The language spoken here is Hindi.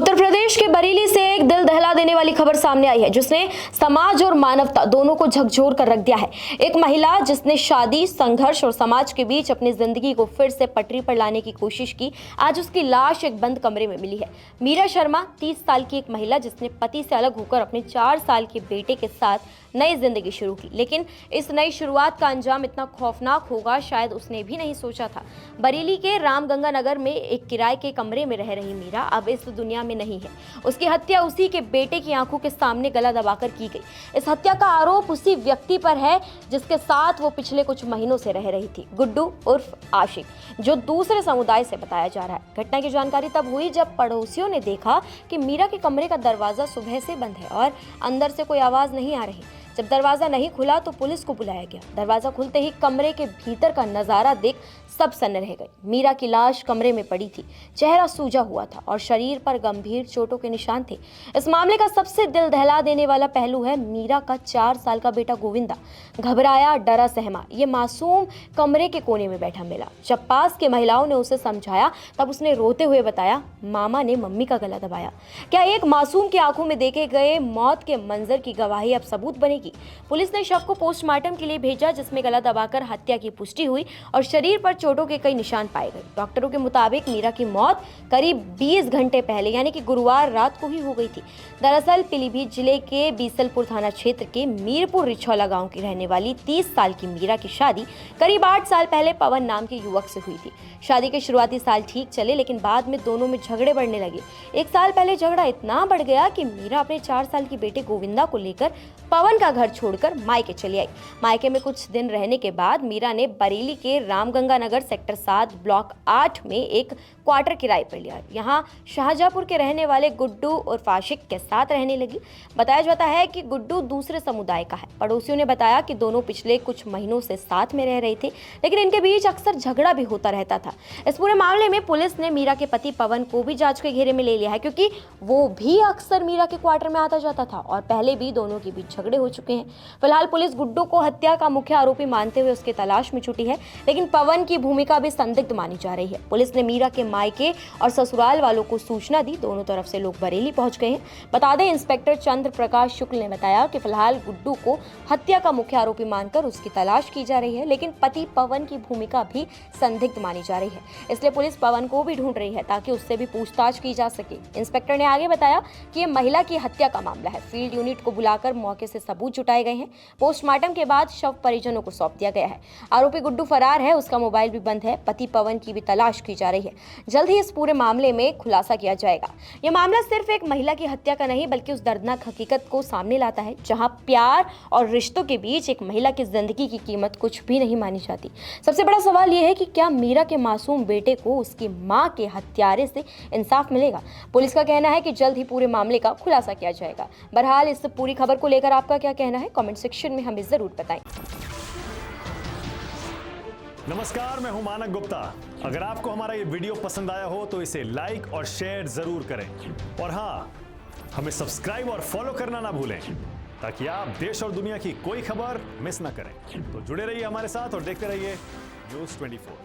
उत्तर प्रदेश के बरेली से एक दिल दहला देने वाली खबर सामने आई है जिसने समाज और मानवता दोनों को झकझोर कर रख दिया है। एक महिला जिसने शादी, संघर्ष और समाज के बीच अपनी जिंदगी को फिर से पटरी पर लाने की कोशिश की, आज उसकी लाश एक बंद कमरे में मिली है। मीरा शर्मा 30 साल की एक महिला जिसने पति से अलग होकर अपने 4 साल के बेटे के साथ नई जिंदगी शुरू की, लेकिन इस नई शुरुआत का अंजाम इतना खौफनाक होगा शायद उसने भी नहीं सोचा था। बरेली के रामगंगा नगर में एक किराए के कमरे में रह रही मीरा अब इस दुनिया में नहीं है। उसकी हत्या उसी के बेटे की आंखों के सामने गला दबाकर की गई। इस हत्या का आरोप उसी व्यक्ति पर है जिसके साथ वो पिछले कुछ महीनों से रह रही थी, गुड्डू उर्फ आशिक, जो दूसरे समुदाय से बताया जा रहा है। घटना की जानकारी तब हुई जब पड़ोसियों ने देखा कि मीरा के कमरे का दरवाजा सुबह से बंद है और अंदर से कोई आवाज नहीं आ रही। जब दरवाजा नहीं खुला तो पुलिस को बुलाया गया। दरवाजा खुलते ही कमरे के भीतर का नजारा देख सब सन्न रह गए। मीरा की लाश कमरे में पड़ी थी, चेहरा सूजा हुआ था और शरीर पर गंभीर चोटों के निशान थे। इस मामले का सबसे दिल दहला देने वाला पहलू है मीरा का 4 साल का बेटा गोविंदा। घबराया, डरा, सहमा ये मासूम कमरे के कोने में बैठा मिला। जब पास के महिलाओं ने उसे समझाया तब उसने रोते हुए बताया, मामा ने मम्मी का गला दबाया। क्या एक मासूम की आंखों में देखे गए मौत के मंजर की गवाही अब सबूत बनेगी? पुलिस ने शव को पोस्टमार्टम के लिए भेजा जिसमें गला दबाकर हत्या की पुष्टि हुई और शरीर पर चोटों के कई निशान पाए गए। डॉक्टरों के मुताबिक मीरा की मौत करीब 20 घंटे पहले यानी कि गुरुवार रात को ही हो गई थी। दरअसल पीलीभीत जिले के बीसलपुर थाना क्षेत्र के मीरपुर रिछौला गांव की रहने वाली 30 साल की मीरा की शादी करीब 8 साल पहले पवन नाम के युवक से हुई थी। शादी के शुरुआती साल ठीक चले लेकिन बाद में दोनों में झगड़े बढ़ने लगे। 1 साल पहले झगड़ा इतना बढ़ गया कि मीरा अपने 4 साल के बेटे गोविंदा को लेकर पवन का घर छोड़कर मायके चली आई। मायके में कुछ दिन रहने के बाद मीरा ने बरेली के रामगंगा नगर सेक्टर 7 ब्लॉक 8 में एक क्वार्टर किराए पर लिया। यहाँ शाहजहांपुर के रहने वाले गुड्डू और आशिक के साथ रहने लगी। बताया जाता है कि गुड्डू दूसरे समुदाय का है। पड़ोसियों ने बताया कि दोनों पिछले कुछ महीनों से साथ में रह रहे थे, लेकिन इनके बीच अक्सर झगड़ा भी होता रहता था। इस पूरे मामले में पुलिस ने मीरा के पति पवन को भी जांच के घेरे में ले लिया है, क्योंकि वो भी अक्सर मीरा के क्वार्टर में आता जाता था और पहले भी दोनों के बीच झगड़े हो चुके हैं। फिलहाल पुलिस गुड्डू को हत्या का मुख्य आरोपी मानते हुए उसकी तलाश में जुटी है, लेकिन पवन की भूमिका भी संदिग्ध मानी जा रही है। पुलिस ने मीरा के मायके और ससुराल वालों को सूचना दी। दोनों तरफ से लोग बरेली पहुंच गए हैं। बता दें, इंस्पेक्टर चंद्र प्रकाश शुक्ल ने बताया कि फिलहाल गुड्डू को हत्या का मुख्य आरोपी मानकर उसकी तलाश की जा रही है, लेकिन पति पवन की भूमिका भी संदिग्ध मानी जा रही है। इसलिए पुलिस पवन को भी ढूंढ रही है ताकि उससे भी पूछताछ की जा सके। इंस्पेक्टर ने आगे बताया कि यह महिला की हत्या का मामला है। फील्ड यूनिट को बुलाकर मौके से सबूत जुटाए गए हैं। पोस्टमार्टम के बाद शव परिजनों को सौंप दिया गया है। आरोपी गुड्डू फरार है, उसका मोबाइल भी बंद है। पति पवन की भी तलाश की जा रही है। जल्द ही इस पूरे मामले में खुलासा किया जाएगा। यह मामला सिर्फ एक महिला की हत्या का नहीं बल्कि उस दर्दनाक हकीकत को सामने लाता है जहां प्यार और रिश्तों के बीच एक महिला की जिंदगी की कीमत कुछ भी नहीं मानी जाती। सबसे बड़ा सवाल यह है कि क्या मीरा के मासूम बेटे को उसकी मां के हत्यारे से इंसाफ मिलेगा? पुलिस का कहना है कि जल्द ही पूरे मामले का खुलासा किया जाएगा। बहरहाल इस पूरी खबर को लेकर आपका क्या कहना है, कमेंट सेक्शन में हमें जरूर बताएं। नमस्कार, मैं हूं मानक गुप्ता। अगर आपको हमारा ये वीडियो पसंद आया हो तो इसे लाइक और शेयर जरूर करें और हाँ, हमें सब्सक्राइब और फॉलो करना ना भूलें ताकि आप देश और दुनिया की कोई खबर मिस ना करें। तो जुड़े रहिए हमारे साथ और देखते रहिए न्यूज़ 24।